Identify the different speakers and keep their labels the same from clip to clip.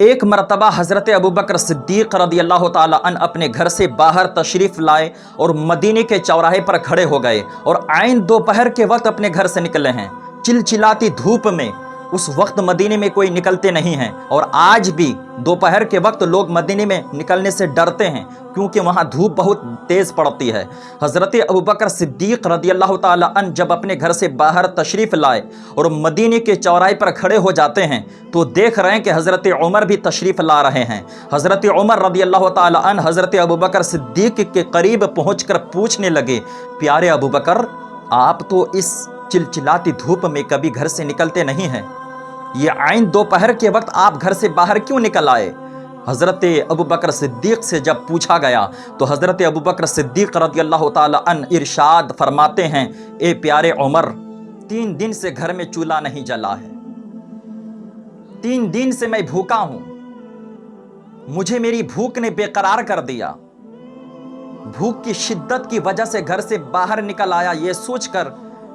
Speaker 1: ایک مرتبہ حضرت ابوبکر صدیق رضی اللہ تعالی عنہ اپنے گھر سے باہر تشریف لائے اور مدینے کے چوراہے پر کھڑے ہو گئے اور عین دوپہر کے وقت اپنے گھر سے نکلے ہیں۔ چلچلاتی دھوپ میں اس وقت مدینے میں کوئی نکلتے نہیں ہیں، اور آج بھی دوپہر کے وقت لوگ مدینے میں نکلنے سے ڈرتے ہیں کیونکہ وہاں دھوپ بہت تیز پڑتی ہے۔ حضرت ابوبکر صدیق رضی اللہ تعالی عنہ جب اپنے گھر سے باہر تشریف لائے اور مدینے کے چوراہے پر کھڑے ہو جاتے ہیں تو دیکھ رہے ہیں کہ حضرت عمر بھی تشریف لا رہے ہیں۔ حضرت عمر رضی اللہ تعالی عنہ حضرت ابوبکر صدیق کے قریب پہنچ کر پوچھنے لگے، پیارے ابوبکر، آپ تو اس چلچلاتی دھوپ میں کبھی گھر سے نکلتے نہیں ہیں، یہ عین دوپہر کے وقت آپ گھر سے باہر کیوں نکل آئے؟ حضرت ابوبکر صدیق سے جب پوچھا گیا تو حضرت ابوبکر صدیق رضی اللہ تعالی عنہ ارشاد فرماتے ہیں، اے پیارے عمر، 3 دن سے گھر میں چولہا نہیں جلا ہے، 3 دن سے میں بھوکا ہوں، مجھے میری بھوک نے بے قرار کر دیا، بھوک کی شدت کی وجہ سے گھر سے باہر نکل آیا یہ سوچ کر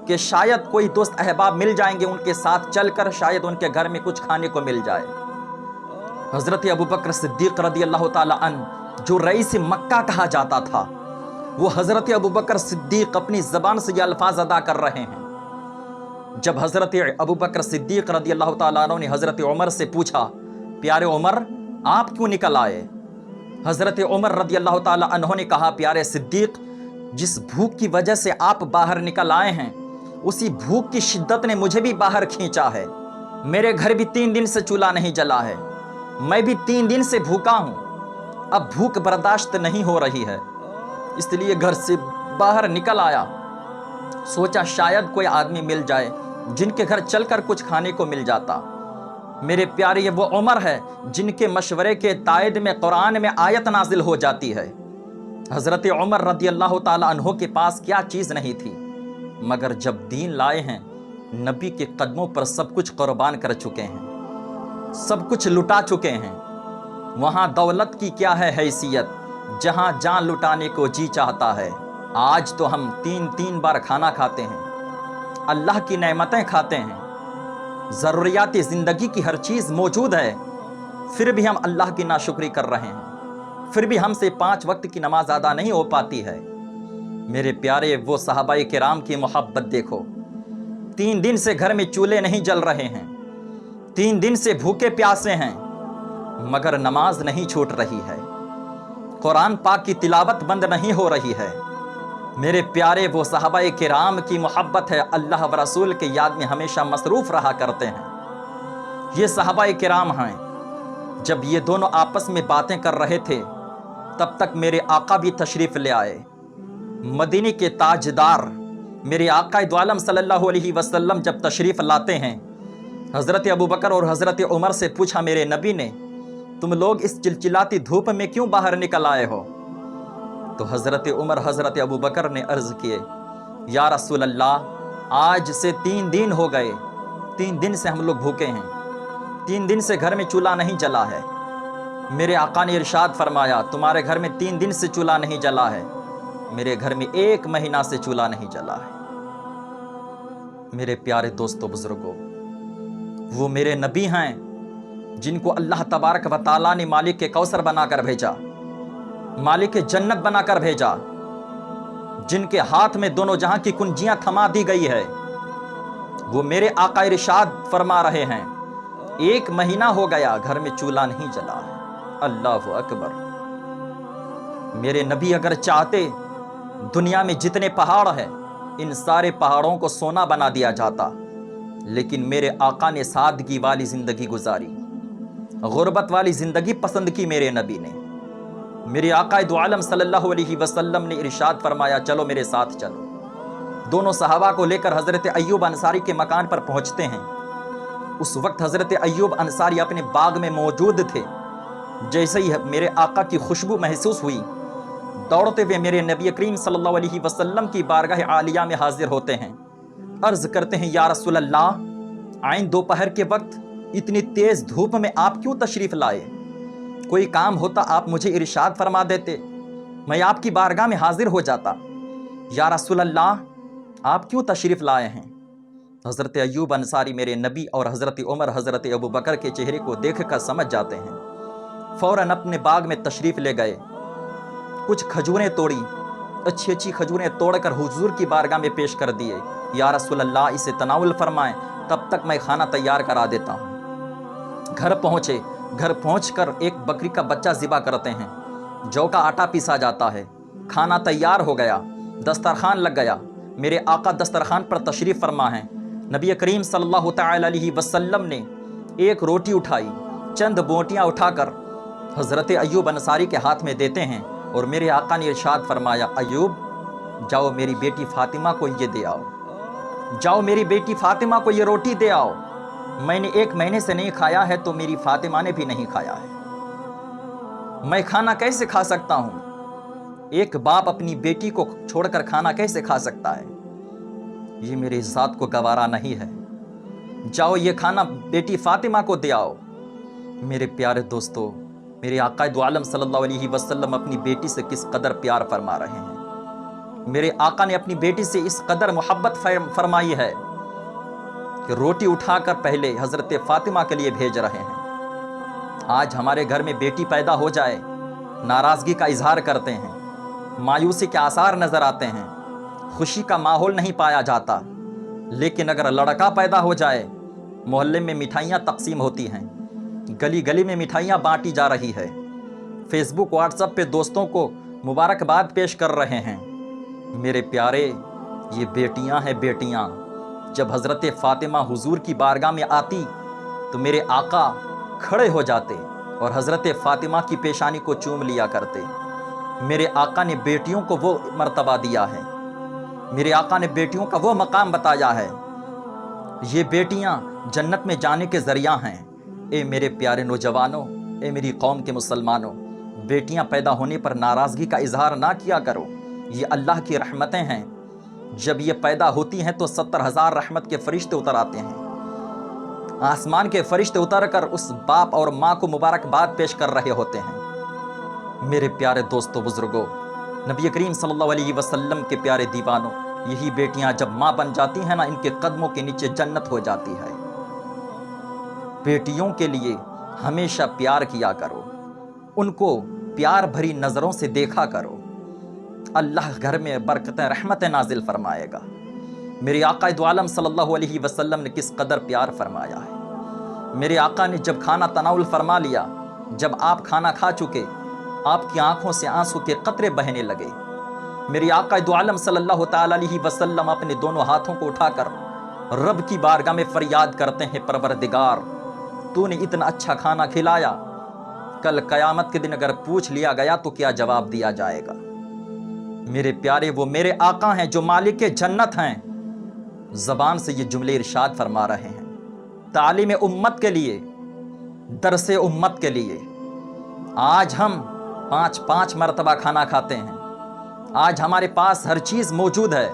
Speaker 1: کہ شاید کوئی دوست احباب مل جائیں گے، ان کے ساتھ چل کر شاید ان کے گھر میں کچھ کھانے کو مل جائے۔ حضرت ابوبکر صدیق رضی اللہ تعالی عنہ جو رئیس مکہ کہا جاتا تھا، وہ حضرت ابوبکر صدیق اپنی زبان سے یہ الفاظ ادا کر رہے ہیں۔ جب حضرت ابوبکر صدیق رضی اللہ تعالیٰ عنہ نے حضرت عمر سے پوچھا، پیارے عمر، آپ کیوں نکل آئے؟ حضرت عمر رضی اللہ تعالیٰ عنہ نے کہا، پیارے صدیق، جس بھوک کی وجہ سے آپ باہر نکل آئے ہیں اسی بھوک کی شدت نے مجھے بھی باہر کھینچا ہے، میرے گھر بھی 3 دن سے چولہا نہیں جلا ہے، میں بھی 3 دن سے بھوکا ہوں، اب بھوک برداشت نہیں ہو رہی ہے، اس لیے گھر سے باہر نکل آیا، سوچا شاید کوئی آدمی مل جائے جن کے گھر چل کر کچھ کھانے کو مل جاتا۔ میرے پیارے، یہ وہ عمر ہے جن کے مشورے کے تائید میں قرآن میں آیت نازل ہو جاتی ہے۔ حضرت عمر رضی اللہ تعالی عنہ کے پاس کیا چیز نہیں تھی، مگر جب دین لائے ہیں نبی کے قدموں پر سب کچھ قربان کر چکے ہیں، سب کچھ لٹا چکے ہیں۔ وہاں دولت کی کیا ہے حیثیت جہاں جان لٹانے کو جی چاہتا ہے۔ آج تو ہم 3 بار کھانا کھاتے ہیں، اللہ کی نعمتیں کھاتے ہیں، ضروریات زندگی کی ہر چیز موجود ہے، پھر بھی ہم اللہ کی ناشکری کر رہے ہیں، پھر بھی ہم سے 5 وقت کی نماز ادا نہیں ہو پاتی ہے۔ میرے پیارے، وہ صحابہ کرام کی محبت دیکھو، 3 دن سے گھر میں چولہے نہیں جل رہے ہیں، 3 دن سے بھوکے پیاسے ہیں، مگر نماز نہیں چھوٹ رہی ہے، قرآن پاک کی تلاوت بند نہیں ہو رہی ہے۔ میرے پیارے، وہ صحابہ کرام کی محبت ہے، اللہ و رسول کے یاد میں ہمیشہ مصروف رہا کرتے ہیں۔ یہ صحابہ کرام ہیں، جب یہ دونوں آپس میں باتیں کر رہے تھے تب تک میرے آقا بھی تشریف لے آئے۔ مدینے کے تاجدار میرے آقا دو عالم صلی اللہ علیہ وسلم جب تشریف لاتے ہیں، حضرت ابوبکر اور حضرت عمر سے پوچھا، میرے نبی نے، تم لوگ اس چلچلاتی دھوپ میں کیوں باہر نکل آئے ہو؟ تو حضرت عمر حضرت ابوبکر نے عرض کیے، یا رسول اللہ، آج سے 3 دن ہو گئے، 3 دن سے ہم لوگ بھوکے ہیں، 3 دن سے گھر میں چولہا نہیں جلا ہے۔ میرے آقا نے ارشاد فرمایا، تمہارے گھر میں 3 دن سے چولہا نہیں جلا ہے، میرے گھر میں 1 مہینہ سے چولہا نہیں جلا ہے۔ میرے پیارے دوستو، بزرگوں، وہ میرے نبی ہیں جن کو اللہ تبارک و تعالیٰ نے مالک کوثر بنا کر بھیجا، مالک جنت بنا کر بھیجا، جن کے ہاتھ میں دونوں جہاں کی کنجیاں تھما دی گئی ہے۔ وہ میرے آقا ارشاد فرما رہے ہیں، 1 مہینہ ہو گیا گھر میں چولہا نہیں جلا ہے۔ اللہ اکبر! میرے نبی اگر چاہتے دنیا میں جتنے پہاڑ ہیں ان سارے پہاڑوں کو سونا بنا دیا جاتا، لیکن میرے آقا نے سادگی والی زندگی گزاری، غربت والی زندگی پسند کی میرے نبی نے۔ میرے آقا دو عالم صلی اللہ علیہ وسلم نے ارشاد فرمایا، چلو میرے ساتھ چلو۔ دونوں صحابہ کو لے کر حضرت ایوب انصاری کے مکان پر پہنچتے ہیں۔ اس وقت حضرت ایوب انصاری اپنے باغ میں موجود تھے۔ جیسے ہی میرے آقا کی خوشبو محسوس ہوئی، دوڑتے ہوئے میرے نبی کریم صلی اللہ علیہ وسلم کی بارگاہ عالیہ میں حاضر ہوتے ہیں، عرض کرتے ہیں، یا رسول اللہ، عین دوپہر کے وقت اتنی تیز دھوپ میں آپ کیوں تشریف لائے؟ کوئی کام ہوتا آپ مجھے ارشاد فرما دیتے، میں آپ کی بارگاہ میں حاضر ہو جاتا۔ یا رسول اللہ، آپ کیوں تشریف لائے ہیں؟ حضرت ایوب انصاری میرے نبی اور حضرت عمر حضرت ابوبکر کے چہرے کو دیکھ کر سمجھ جاتے ہیں فوراً اپنے باغ میں تشریف لے گئے، کچھ کھجوریں توڑی، اچھی اچھی کھجوریں توڑ کر حضور کی بارگاہ میں پیش کر دیے، یا رسول اللہ اسے تناول فرمائیں، تب تک میں کھانا تیار کرا دیتا ہوں۔ گھر پہنچے، گھر پہنچ کر ایک بکری کا بچہ ذبح کرتے ہیں، جو کا آٹا پیسا جاتا ہے، کھانا تیار ہو گیا، دسترخوان لگ گیا۔ میرے آقا دسترخوان پر تشریف فرما ہیں۔ نبی کریم صلی اللہ تعالی علیہ وسلم نے ایک روٹی اٹھائی، چند بوٹیاں اٹھا کر حضرت ایوب انصاری کے ہاتھ میں دیتے ہیں، اور میرے آقا نے ارشاد فرمایا، ایوب جاؤ میری بیٹی فاطمہ کو یہ دے آؤ، جاؤ میری بیٹی فاطمہ کو یہ روٹی دے آؤ، میں نے 1 مہینے سے نہیں کھایا ہے تو میری فاطمہ نے بھی نہیں کھایا ہے، میں کھانا کیسے کھا سکتا ہوں؟ ایک باپ اپنی بیٹی کو چھوڑ کر کھانا کیسے کھا سکتا ہے؟ یہ میری ذات کو گوارا نہیں ہے، جاؤ یہ کھانا بیٹی فاطمہ کو دے آؤ۔ میرے پیارے دوستو، میرے آقا دو عالم صلی اللہ علیہ وسلم اپنی بیٹی سے کس قدر پیار فرما رہے ہیں۔ میرے آقا نے اپنی بیٹی سے اس قدر محبت فرمائی ہے کہ روٹی اٹھا کر پہلے حضرت فاطمہ کے لیے بھیج رہے ہیں۔ آج ہمارے گھر میں بیٹی پیدا ہو جائے، ناراضگی کا اظہار کرتے ہیں، مایوسی کے آثار نظر آتے ہیں، خوشی کا ماحول نہیں پایا جاتا، لیکن اگر لڑکا پیدا ہو جائے، محلے میں مٹھائیاں تقسیم ہوتی ہیں، گلی گلی میں مٹھائیاں بانٹی جا رہی ہے، فیس بک واٹس ایپ پہ دوستوں کو مبارکباد پیش کر رہے ہیں۔ میرے پیارے، یہ بیٹیاں ہیں بیٹیاں۔ جب حضرت فاطمہ حضور کی بارگاہ میں آتی تو میرے آقا کھڑے ہو جاتے اور حضرت فاطمہ کی پیشانی کو چوم لیا کرتے۔ میرے آقا نے بیٹیوں کو وہ مرتبہ دیا ہے، میرے آقا نے بیٹیوں کا وہ مقام بتایا ہے، یہ بیٹیاں جنت میں جانے کے ذریعہ ہیں۔ اے میرے پیارے نوجوانوں، اے میری قوم کے مسلمانوں، بیٹیاں پیدا ہونے پر ناراضگی کا اظہار نہ کیا کرو، یہ اللہ کی رحمتیں ہیں۔ جب یہ پیدا ہوتی ہیں تو 70,000 رحمت کے فرشتے اتر آتے ہیں، آسمان کے فرشتے اتر کر اس باپ اور ماں کو مبارکباد پیش کر رہے ہوتے ہیں۔ میرے پیارے دوستو، بزرگوں، نبی کریم صلی اللہ علیہ وسلم کے پیارے دیوانوں، یہی بیٹیاں جب ماں بن جاتی ہیں نا، ان کے قدموں کے نیچے جنت ہو جاتی ہے۔ بیٹیوں کے لیے ہمیشہ پیار کیا کرو، ان کو پیار بھری نظروں سے دیکھا کرو، اللہ گھر میں برکتیں رحمتیں نازل فرمائے گا۔ میرے آقا دو عالم صلی اللہ علیہ وسلم نے کس قدر پیار فرمایا ہے۔ میرے آقا نے جب کھانا تناول فرما لیا، جب آپ کھانا کھا چکے، آپ کی آنکھوں سے آنسو کے قطرے بہنے لگے۔ میرے آقا دو عالم صلی اللہ تعالی علیہ وسلم اپنے دونوں ہاتھوں کو اٹھا کر رب کی بارگاہ میں فریاد کرتے ہیں، پروردگار تو نے اتنا اچھا کھانا کھلایا، کل قیامت کے دن اگر پوچھ لیا گیا تو کیا جواب دیا جائے گا؟ میرے پیارے، وہ میرے آقا ہیں جو مالک جنت ہیں، زبان سے یہ جملے ارشاد فرما رہے ہیں، تعلیم امت کے لیے، درس امت کے لیے۔ آج ہم 5 مرتبہ کھانا کھاتے ہیں، آج ہمارے پاس ہر چیز موجود ہے،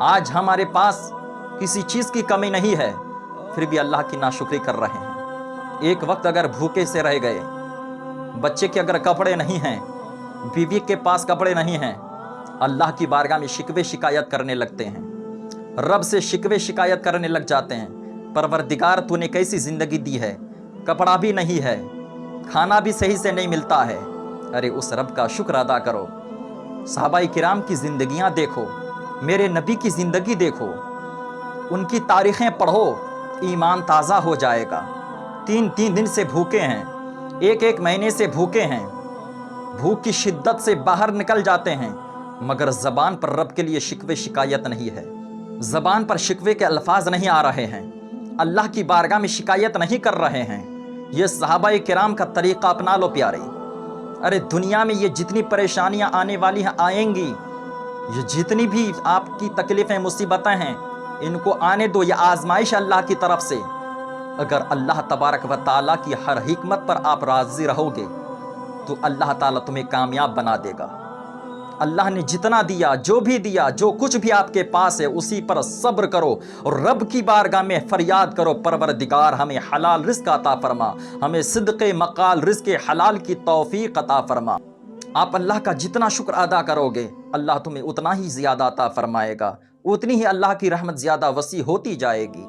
Speaker 1: آج ہمارے پاس کسی چیز کی کمی نہیں ہے، پھر بھی اللہ کی ناشکری کر رہے ہیں۔ ایک وقت اگر بھوکے سے رہ گئے، بچے کے اگر کپڑے نہیں ہیں، بیوی کے پاس کپڑے نہیں ہیں، اللہ کی بارگاہ میں شکوے شکایت کرنے لگتے ہیں، رب سے شکوے شکایت کرنے لگ جاتے ہیں، پروردگار تو نے کیسی زندگی دی ہے، کپڑا بھی نہیں ہے، کھانا بھی صحیح سے نہیں ملتا ہے۔ ارے اس رب کا شکر ادا کرو۔ صحابہ کرام کی زندگیاں دیکھو، میرے نبی کی زندگی دیکھو، ان کی تاریخیں پڑھو، ایمان تازہ ہو جائے گا۔ 3 دن سے بھوکے ہیں، 1 مہینے سے بھوکے ہیں، بھوک کی شدت سے باہر نکل جاتے ہیں، مگر زبان پر رب کے لیے شکوے شکایت نہیں ہے، زبان پر شکوے کے الفاظ نہیں آ رہے ہیں، اللہ کی بارگاہ میں شکایت نہیں کر رہے ہیں۔ یہ صحابہ کرام کا طریقہ اپنا لو پیارے۔ ارے دنیا میں یہ جتنی پریشانیاں آنے والی ہیں، آئیں گی، یہ جتنی بھی آپ کی تکلیفیں مصیبتیں ہیں، ان کو آنے دو، یہ آزمائش اللہ کی طرف سے۔ اگر اللہ تبارک و تعالیٰ کی ہر حکمت پر آپ راضی رہو گے تو اللہ تعالیٰ تمہیں کامیاب بنا دے گا۔ اللہ نے جتنا دیا، جو بھی دیا، جو کچھ بھی آپ کے پاس ہے، اسی پر صبر کرو اور رب کی بارگاہ میں فریاد کرو، پروردگار ہمیں حلال رزق عطا فرما، ہمیں صدق مقال رزق حلال کی توفیق عطا فرما۔ آپ اللہ کا جتنا شکر ادا کرو گے، اللہ تمہیں اتنا ہی زیادہ عطا فرمائے گا، اتنی ہی اللہ کی رحمت زیادہ وسیع ہوتی جائے گی۔